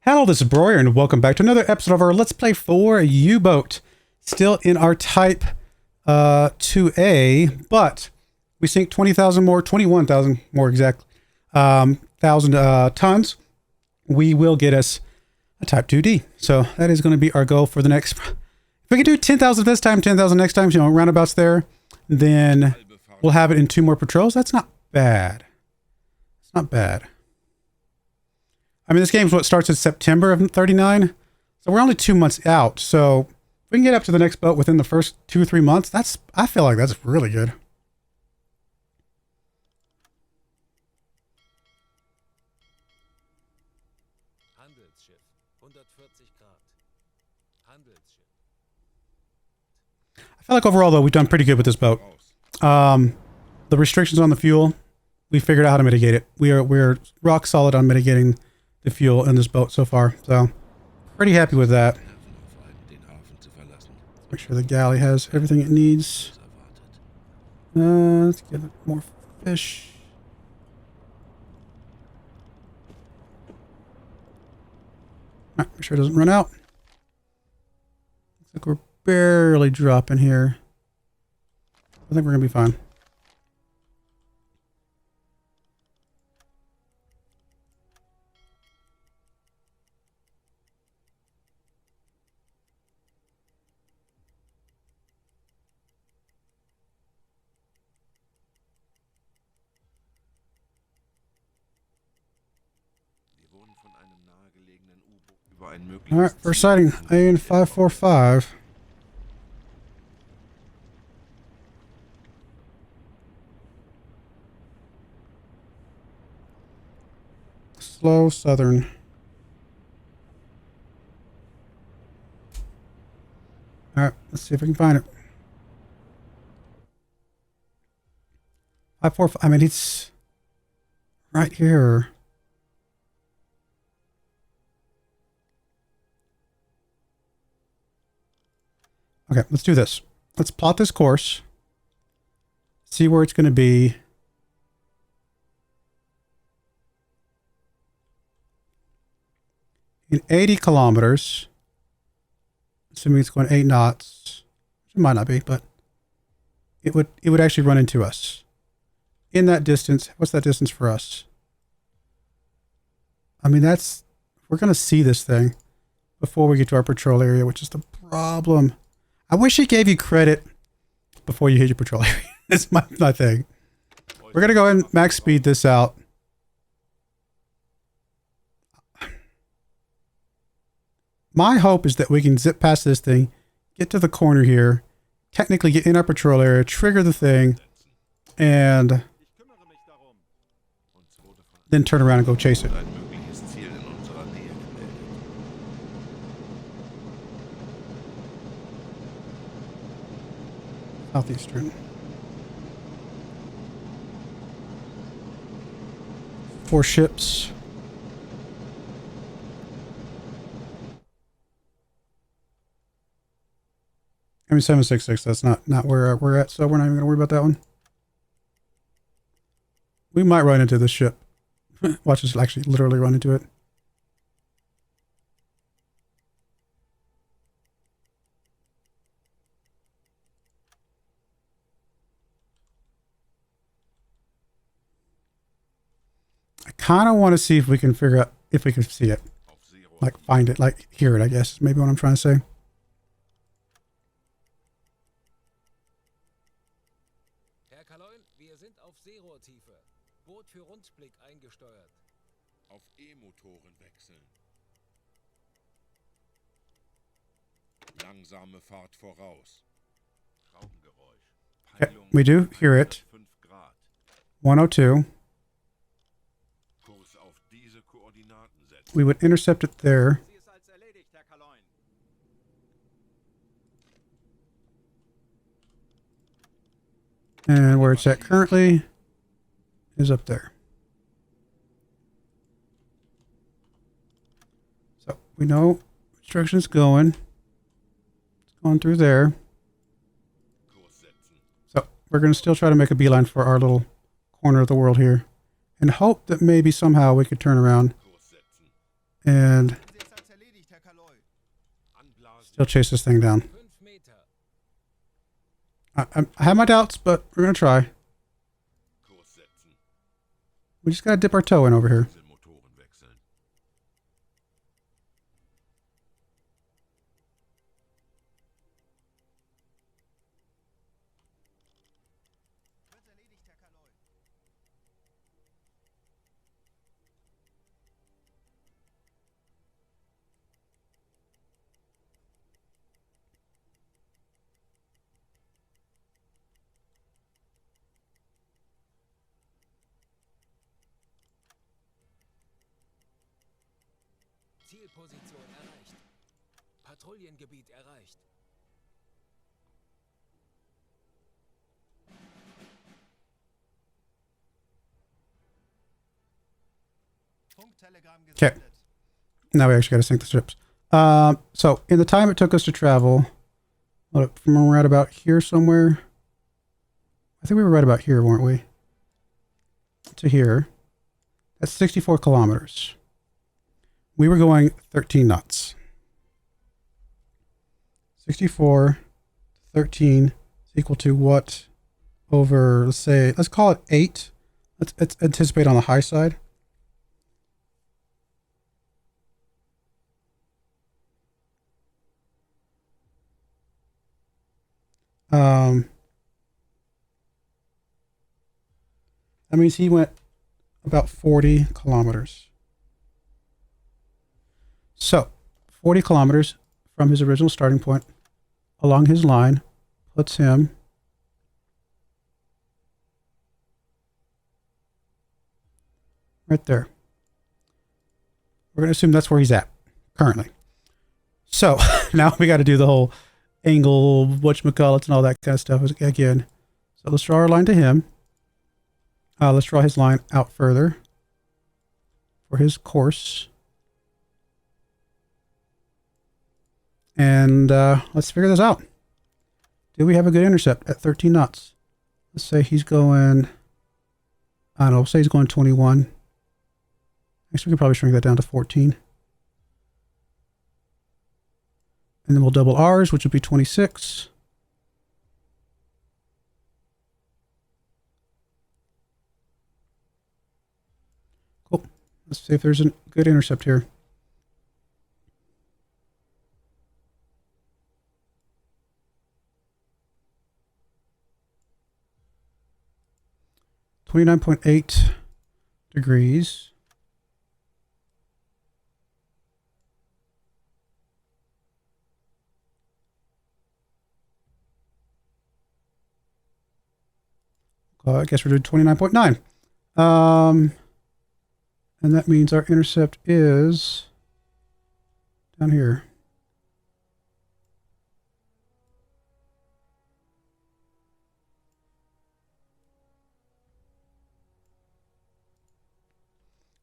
Hello, this is Broyar, and welcome back to another episode of our Let's Play for UBoat. Still in our Type 2A, but we sink 20,000 more, 21,000 more exactly, 1,000 tons. We will get us a Type 2D. So that is going to be our goal for the next... If we can do 10,000 this time, 10,000 next time, you know, roundabouts there, then we'll have it in 2 more patrols. That's not bad. It's not bad. I mean, this game's what starts in September of 39, so we're only 2 months out. So if we can get up to the next boat within the first 2 or 3 months, I feel like that's really good. I feel like overall, though, we've done pretty good with this boat. The restrictions on the fuel, we figured out how to mitigate it. We're rock solid on mitigating the fuel in this boat so far, so pretty happy with that. Make sure the galley has everything it needs. Let's get more fish. All right, make sure it doesn't run out. Looks like we're barely dropping here. I think we're gonna be fine. Alright, first sighting, AN 545. Slow southern. Alright, let's see if we can find it. 545, I mean, it's right here. Okay, let's do this. Let's plot this course. See where it's going to be. In 80 kilometers. Assuming it's going 8 knots. It might not be, but it would actually run into us. In that distance, what's that distance for us? I mean, we're going to see this thing before we get to our patrol area, which is the problem. I wish it gave you credit before you hit your patrol area. That's my thing. We're going to go ahead and max speed this out. My hope is that we can zip past this thing, get to the corner here, technically get in our patrol area, trigger the thing, and then turn around and go chase it. Southeastern. 4 ships. I mean, 766, that's not where we're at, so we're not even going to worry about that one. We might run into this ship. Watch us actually literally run into it. I kind of want to see if we can figure out if we can see it. Like find it, like hear it, I guess. Maybe what I'm trying to say. Herr Kaloin, wir sind auf Seerohrtiefe. Boot für Rundblick eingesteuert. Auf E-Motoren wechseln. Langsame Fahrt voraus. Schraubengeräusch. Okay, we do hear it. 102. We would intercept it there. And where it's at currently is up there. So we know instructions going. It's going through there. So we're going to still try to make a beeline for our little corner of the world here. And hope that maybe somehow we could turn around and Anblasen. Still chase this thing down. 5 Meter. I have my doubts, but we're gonna try. Kurs setzen. We just gotta dip our toe in over here. Motoren wechseln. Zielposition erreicht. Patrouillengebiet erreicht. Okay. Now we actually gotta sink the ships. So in the time it took us to travel, from right about here somewhere. I think we were right about here, weren't we? To here. That's 64 kilometers. We were going 13 knots. 64 to 13 is equal to what over, let's call it 8. Let's anticipate on the high side. That means he went about 40 kilometers. So 40 kilometers from his original starting point along his line puts him right there. We're going to assume that's where he's at currently. So now we got to do the whole angle, whatchamacallits, and all that kind of stuff again. So let's draw our line to him. Let's draw his line out further for his course. And let's figure this out. Do we have a good intercept at 13 knots? Let's say he's going, I don't know, say he's going 21. Actually, we could probably shrink that down to 14. And then we'll double ours, which would be 26. Cool. Let's see if there's a good intercept here. .8 degrees. I guess we're doing 29.9. And that means our intercept is down here.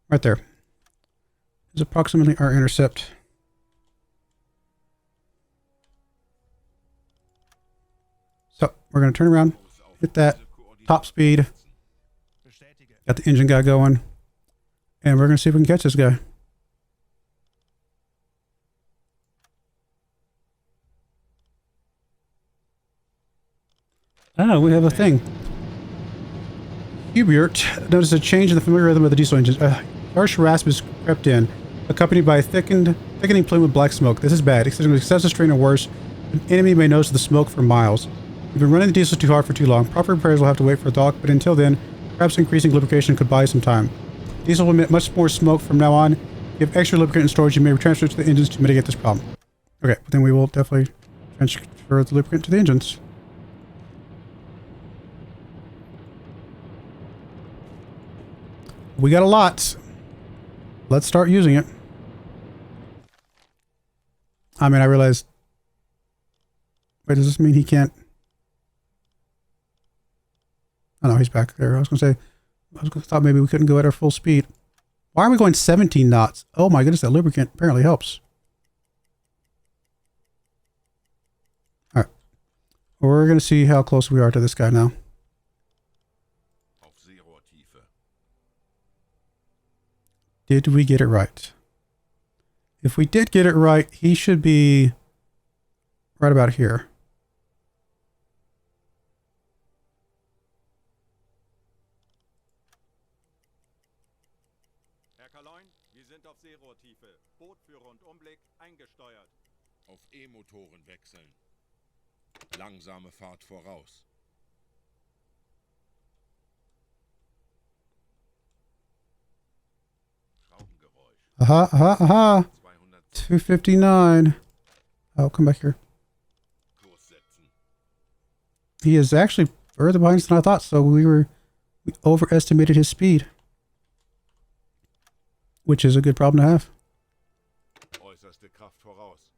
Right there is approximately our intercept. So we're going to turn around, hit that top speed, got the engine guy going, and we're going to see if we can catch this guy. Ah, we have a thing. UBoat noticed a change in the familiar rhythm of the diesel engines. Harsh rasp crept in, accompanied by a thickening plume of black smoke. This is bad. Extending excessive strain or worse, an enemy may notice the smoke for miles. We've been running the diesel too hard for too long. Proper repairs will have to wait for a dock, but until then, perhaps increasing lubrication could buy some time. Diesel will emit much more smoke from now on. If you have extra lubricant in storage, you may transfer it to the engines to mitigate this problem. Okay, but then we will definitely transfer the lubricant to the engines. We got a lot. Let's start using it. I mean, I realized... Wait, does this mean he can't... Oh no, he's back there. I thought maybe we couldn't go at our full speed. Why are we going 17 knots? Oh my goodness, that lubricant apparently helps. Alright. We're going to see how close we are to this guy now. Did we get it right? If we did get it right, he should be right about here. Herr Kaloin, wir sind auf Seerohrtiefe. Boot für Rundumblick eingesteuert. Auf E-Motoren wechseln. Langsame Fahrt voraus. Schraubengeräusch. Aha, aha, aha. 259. Oh, come back here. Kurs setzen. He is actually further behind us than I thought, so we overestimated his speed. Which is a good problem to have. Äußerste Kraft voraus.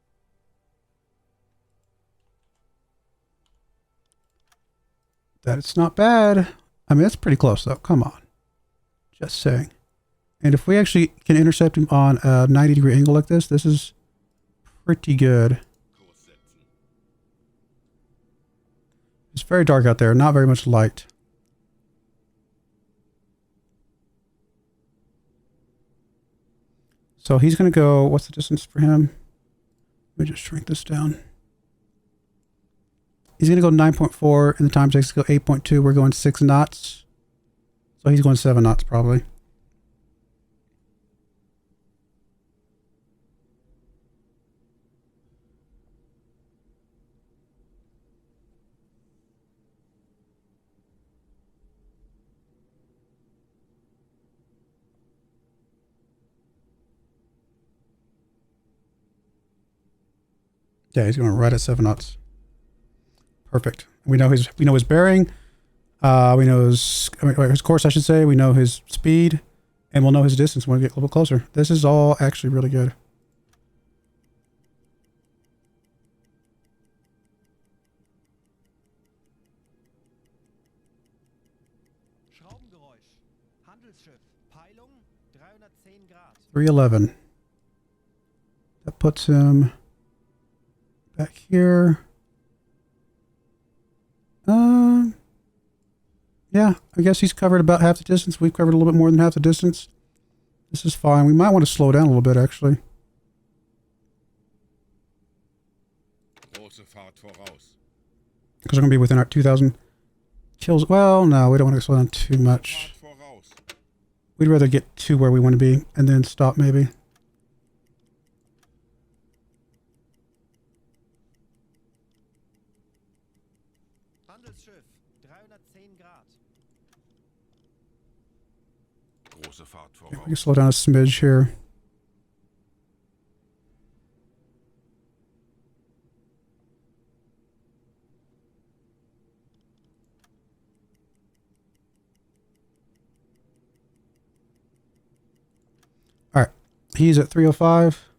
That's not bad. I mean, that's pretty close, though. Come on. Just saying. And if we actually can intercept him on a 90-degree angle like this, this is pretty good. Kurs setzen. It's very dark out there. Not very much light. So he's going to go... What's the distance for him? Let me just shrink this down. He's going to go 9.4, and the time takes to go 8.2. We're going 6 knots. So he's going 7 knots, probably. Yeah, he's going right at 7 knots. Perfect. We know his bearing. We know his course, I should say. We know his speed, and we'll know his distance when we get a little closer. This is all actually really good. Schraubengeräusch. Handelsschiff. Peilung 310 Grad. 311. That puts him back here. Yeah, I guess he's covered about half the distance. We've covered a little bit more than half the distance. This is fine. We might want to slow down a little bit, actually. Große Fahrt voraus. Because we're going to be within our 2,000 kills. Well, no, we don't want to slow down too much. Fahrt voraus. We'd rather get to where we want to be and then stop, maybe. Handelsschiff. 310 Grad. Große Fahrt Okay, we voraus. can slow down a smidge here. All right, he's at 305.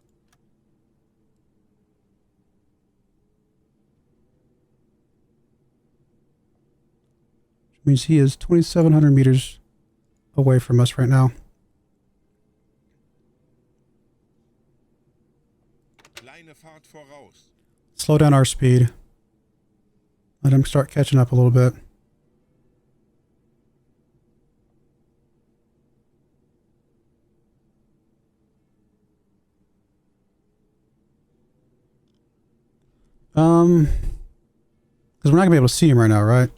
Which means he is 2,700 meters away from us right now. Kleine Fahrt voraus. Slow down our speed. Let him start catching up a little bit. Because we're not gonna be able to see him right now, right?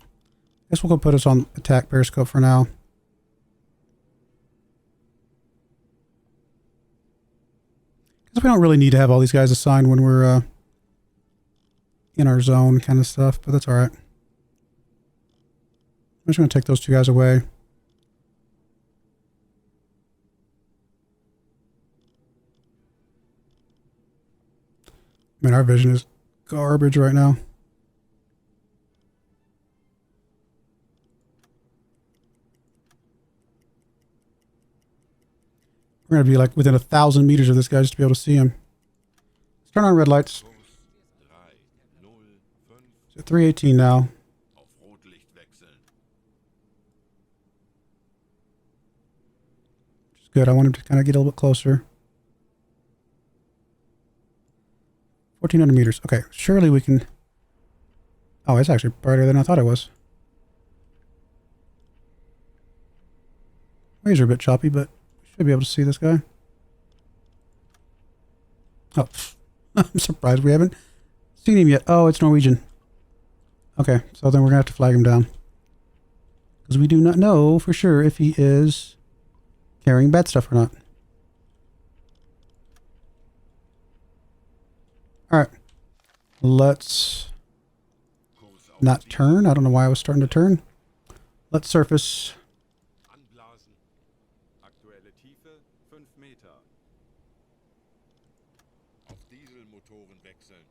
Guess we'll go put us on attack periscope for now. Because we don't really need to have all these guys assigned when we're in our zone kind of stuff, but that's all right. I'm just gonna take those 2 guys away. I mean, our vision is garbage right now. We're going to be like within 1,000 meters of this guy just to be able to see him. Let's turn on red lights. Kurs 305. It's at 318 now. Auf Rotlicht wechseln. Which is good. I want him to kind of get a little bit closer. 1,400 meters. Okay, surely we can... Oh, it's actually brighter than I thought it was. Waves are a bit choppy, but we should be able to see this guy. Oh, I'm surprised we haven't seen him yet. Oh, it's Norwegian. Okay, so then we're gonna have to flag him down. Because we do not know for sure if he is carrying bad stuff or not. Alright. Let's not turn. I don't know why I was starting to turn. Let's surface. Anblasen. Aktuelle Tiefe 5 Meter. Auf Dieselmotoren wechseln.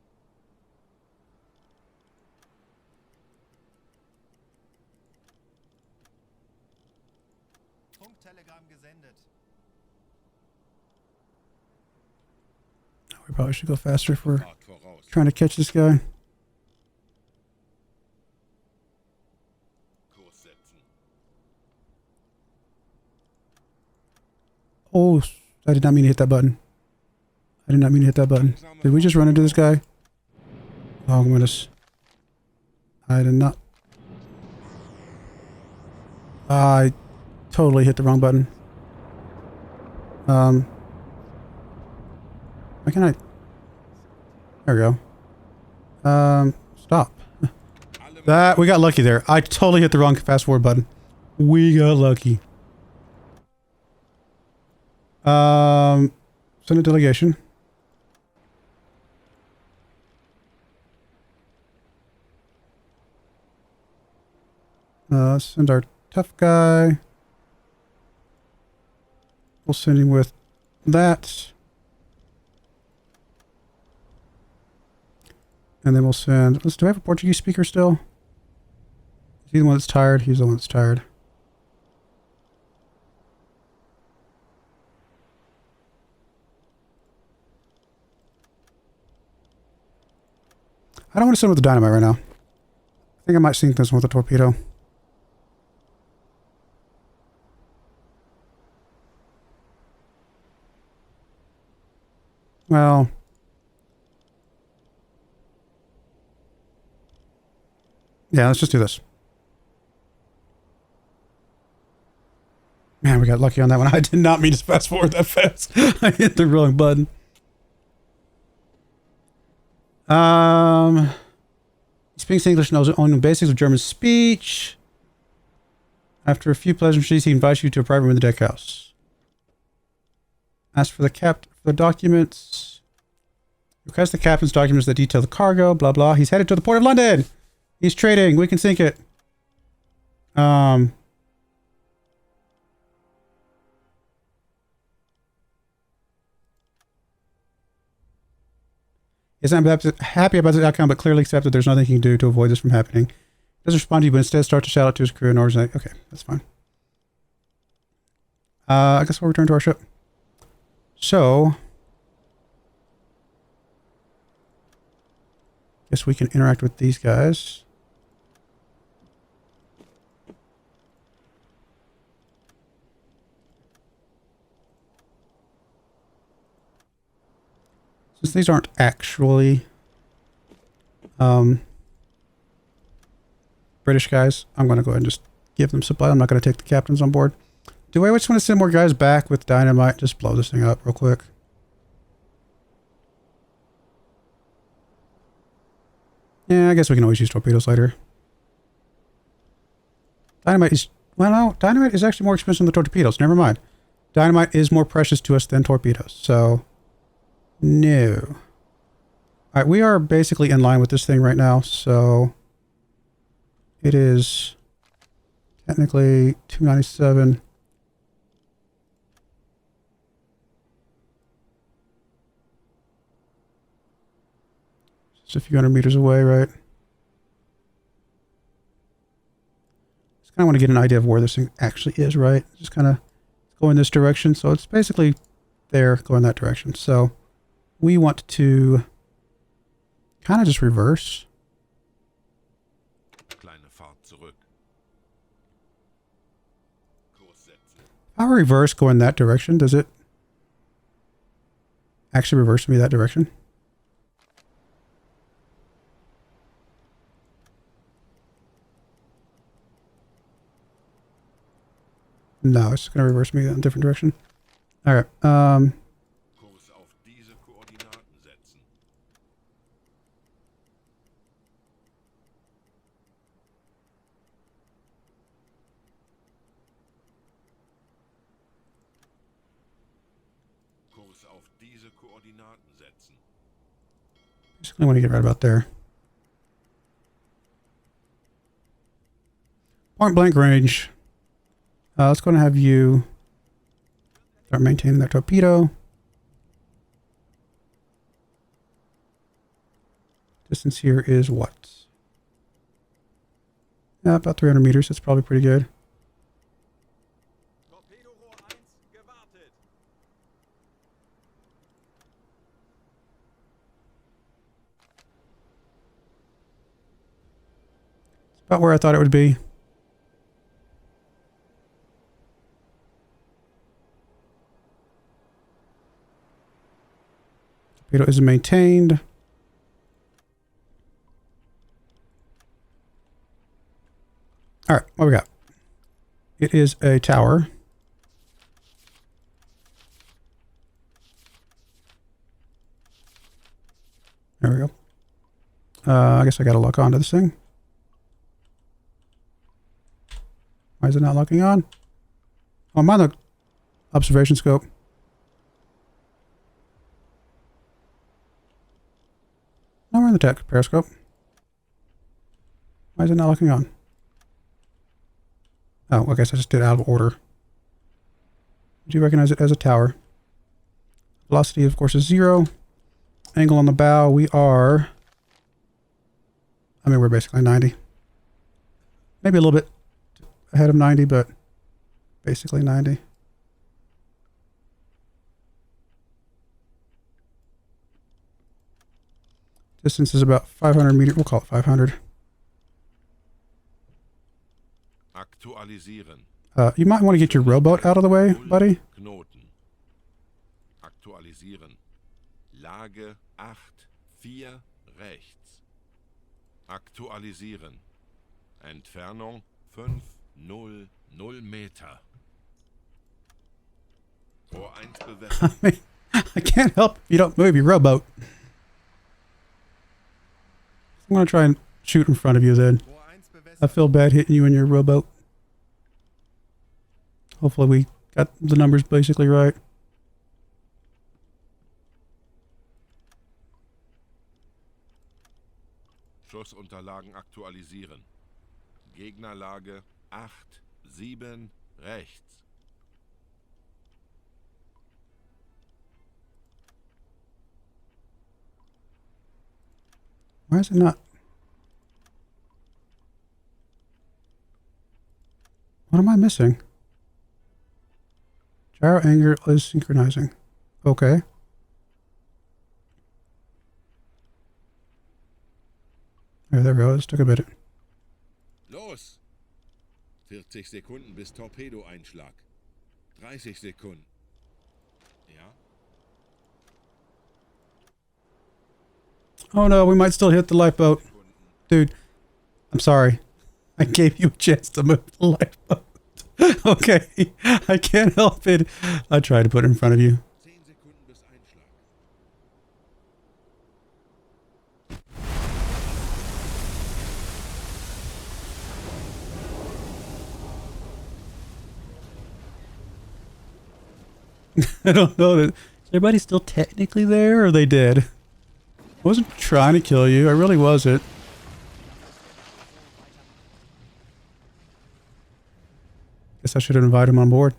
Funktelegramm gesendet. We probably should go faster if we're Fahrt voraus. trying to catch this guy. Kurs setzen. Oh, I did not mean to hit that button. I did not mean to hit that button. Did we just run into this guy? Oh, goodness. I did not. I totally hit the wrong button. Why can't I? There we go. Stop. That, we got lucky there. I totally hit the wrong fast forward button. We got lucky. Send a delegation. Send our tough guy. We'll send him with that. And then we'll send... do I have a Portuguese speaker still? Is he the one that's tired? He's the one that's tired. I don't want to send with the dynamite right now. I think I might sink this one with a torpedo. Well... yeah, let's just do this. Man, we got lucky on that one. I did not mean to fast forward that fast. I hit the wrong button. Speaks English, knows only the basics of German speech. After a few pleasantries, he invites you to a private room in the deck house. Ask for the documents. Request the captain's documents that detail the cargo, blah blah. He's headed to the port of London. He's trading. We can sink it. He's not happy about the outcome, but clearly accepts that there's nothing he can do to avoid this from happening. He doesn't respond to you, but instead starts to shout out to his crew and orders. Okay, that's fine. I guess we'll return to our ship. So, guess we can interact with these guys. Since these aren't actually British guys, I'm going to go ahead and just give them supply. I'm not going to take the captains on board. Do I just want to send more guys back with dynamite? Just blow this thing up real quick. Yeah, I guess we can always use torpedoes later. Dynamite is... well, no, dynamite is actually more expensive than the torpedoes. Never mind. Dynamite is more precious to us than torpedoes. So, no. Alright, we are basically in line with this thing right now. So, it is technically 297. Just a few hundred meters away, right? Just kind of want to get an idea of where this thing actually is, right? Just kind of go in this direction. So it's basically there, going that direction. So we want to kind of just reverse. Kleine Fahrt zurück. Kurs setzen. If I reverse going that direction, does it actually reverse me that direction? No, it's going to reverse me in a different direction. All right. Kurs auf diese Koordinaten setzen. Kurs auf diese Koordinaten setzen. Basically, I want to get right about there. Point blank range. Let's go and have you start maintaining that torpedo. Distance here is what? Yeah, about 300 meters. That's probably pretty good. Torpedorohr 1 gewartet. It's about where I thought it would be. Torpedo is maintained. All right, what we got? It is a tower. There we go. I guess I got to lock onto this thing. Why is it not locking on? Oh, I'm on the observation scope. No, we're in the tech periscope. Why is it not locking on? Oh, I guess I just did it out of order. Do you recognize it as a tower? Velocity, of course, is 0. Angle on the bow, we are... I mean, we're basically 90. Maybe a little bit ahead of 90, but basically 90. Distance is about 500 meters. We'll call it 500. Aktualisieren. You might want to get your rowboat out of the way, buddy. Knoten. Aktualisieren. Lage 8, 4 rechts. Aktualisieren. Entfernung 5, 0, 0 Meter. Rohr 1 bewässern. I can't help if you don't move your rowboat. I'm going to try and shoot in front of you then. Rohr 1 bewässert. I feel bad hitting you in your rowboat. Hopefully we got the numbers basically right. Schussunterlagen aktualisieren. Gegnerlage 8, 7 rechts. Why is it not? What am I missing? Gyro angle is synchronizing. Okay. Yeah, there we go. Let's take a bit. Los! 40 Sekunden bis Torpedoeinschlag. 30 Sekunden. Ja? Oh no, we might still hit the lifeboat. Dude, I'm sorry. I gave you a chance to move the lifeboat. Okay, I can't help it. I tried to put it in front of you. 10 Sekunden bis Einschlag. I don't know. Is everybody still technically there, or they dead? I wasn't trying to kill you. I really wasn't. Guess I should have invited him on board.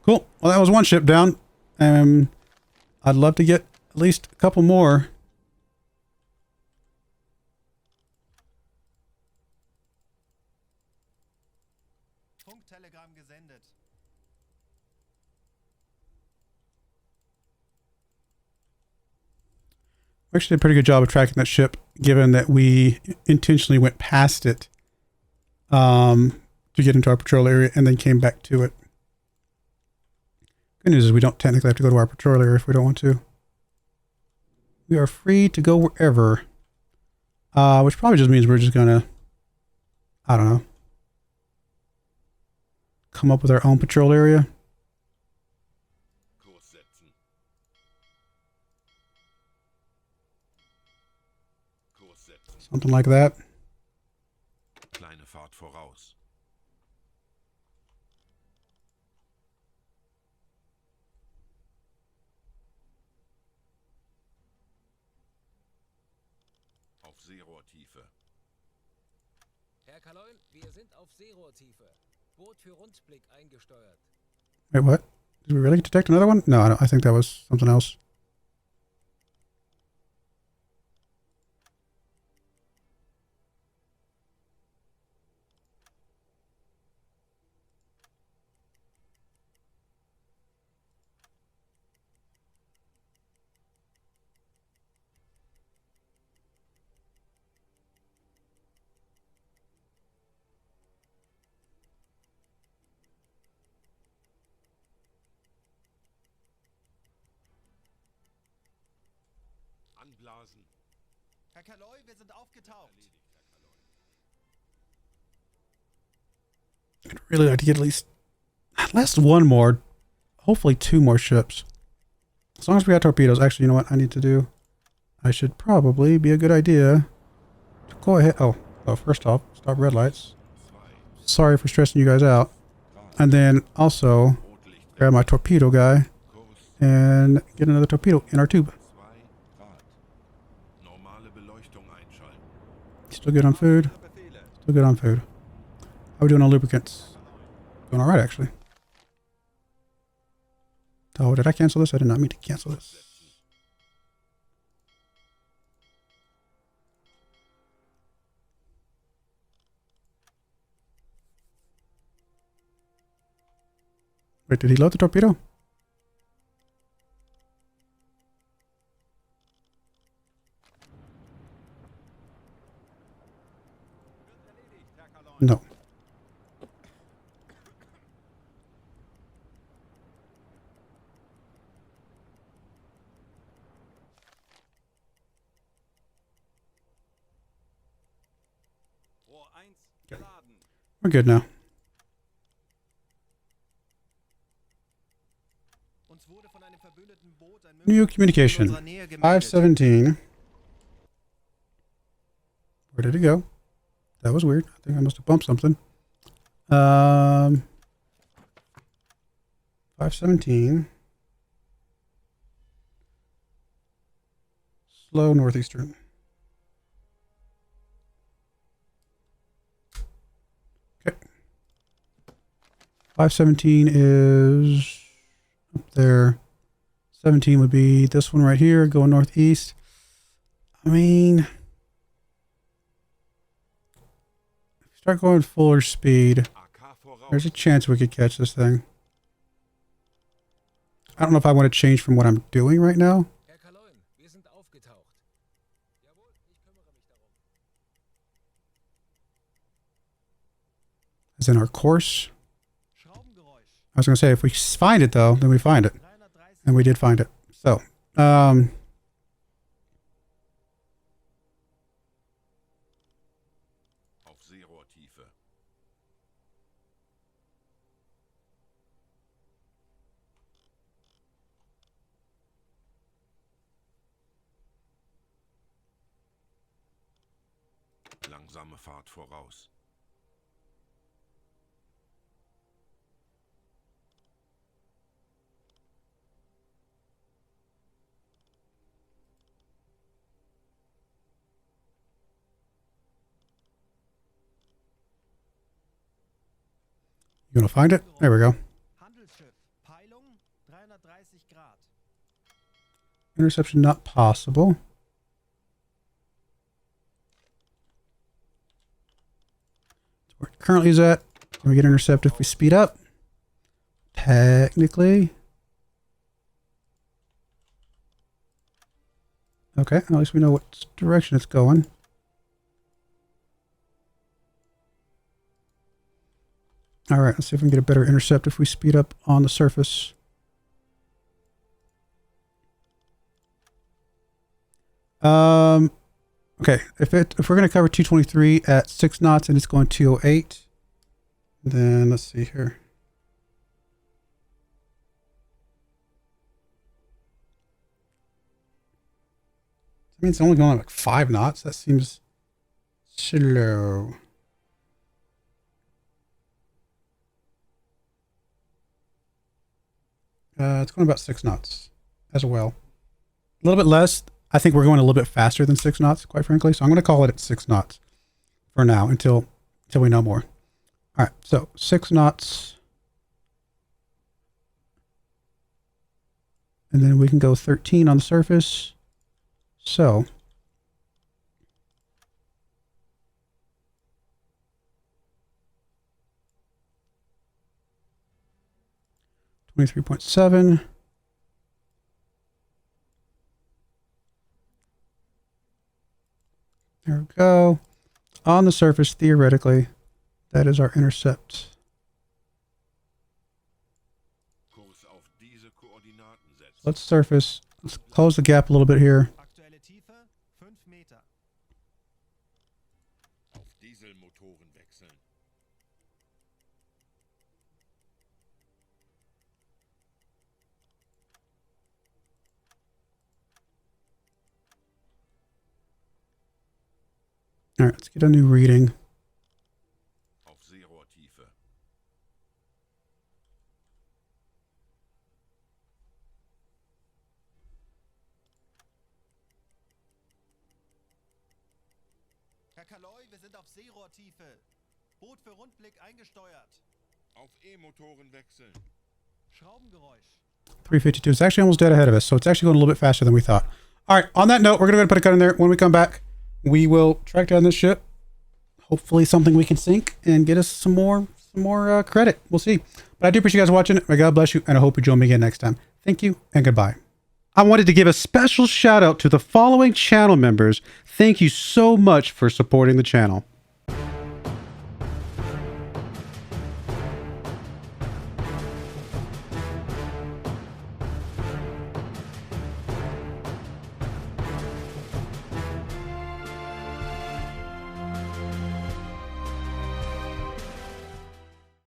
Cool. Well, that was one ship down. I'd love to get at least a couple more. Funktelegramm gesendet. We actually did a pretty good job of tracking that ship, given that we intentionally went past it to get into our patrol area and then came back to it. Good news is we don't technically have to go to our patrol area if we don't want to. We are free to go wherever. Which probably just means we're just gonna, I don't know, come up with our own patrol area. setzen. Kurs setzen. Something like that. Kleine Fahrt voraus. Auf Seerohrtiefe. Herr Kaloin, wir sind auf Seerohrtiefe. Boot für Rundblick eingesteuert. Wait, what? Did we really detect another one? No, I think that was something else. Anblasen. Herr Kaloy, wir sind aufgetaucht. I'd really like to get at least one more, hopefully 2 more ships. As long as we got torpedoes. Actually, you know what I need to do? I should probably be a good idea to go ahead. Oh, first off, stop red lights. Sorry for stressing you guys out. And then also grab my torpedo guy and get another torpedo in our tube. Still good on food. Still good on food. How are we doing on lubricants? Doing alright, actually. Oh, did I cancel this? I did not mean to cancel this. Wait, did he load the torpedo? No. Rohr 1 geladen. We're good now. Uns wurde von einem verbündeten Boot ein New Möglichkeit communication. in unserer Nähe gemeldet. 517. Where did it go? That was weird. I think I must have bumped something. 517. Slow northeastern. Okay. 517 is up there. 17 would be this one right here, going northeast. I mean, start going fuller speed. There's a chance we could catch this thing. I don't know if I want to change from what I'm doing right now. Herr Kaloin, wir sind aufgetaucht. Jawohl, ich kümmere mich darum. As in our course. Schraubengeräusch. I was going to say, if we find it though, then we find it. 330. And we did find it. So, Auf Seerohrtiefe. Langsame Fahrt voraus. you going to find it? There we go. Handelsschiff. Peilung 330 Grad. Interception not possible. Where it currently is at. Can we get intercept if we speed up? Technically. Okay, at least we know what direction it's going. Alright, let's see if we can get a better intercept if we speed up on the surface. Okay, if we're going to cover 223 at 6 knots and it's going 208, then let's see here. I mean, it's only going like 5 knots. That seems slow. It's going about 6 knots as well. A little bit less. I think we're going a little bit faster than 6 knots, quite frankly. So I'm going to call it at 6 knots for now until we know more. All right, so 6 knots. And then we can go 13 on the surface. So 23.7. There we go. On the surface, theoretically, that is our intercept. Kurs auf diese Koordinaten setzen. Let's surface. Let's close the gap a little bit here. Aktuelle Tiefe 5 Meter. Auf Dieselmotoren wechseln. All right, let's get a new reading. Auf Seerohrtiefe. Herr Kaloi, wir sind auf Seerohrtiefe. Boot für Rundblick eingesteuert. Auf E-Motoren wechseln. Schraubengeräusch. 352. It's actually almost dead ahead of us, so it's actually going a little bit faster than we thought. All right, on that note, we're going to go ahead and put a cut in there. When we come back, we will track down this ship. Hopefully something we can sink and get us some more credit. We'll see. But I do appreciate you guys watching. May God bless you, and I hope you join me again next time. Thank you, and goodbye. I wanted to give a special shout out to the following channel members. Thank you so much for supporting the channel.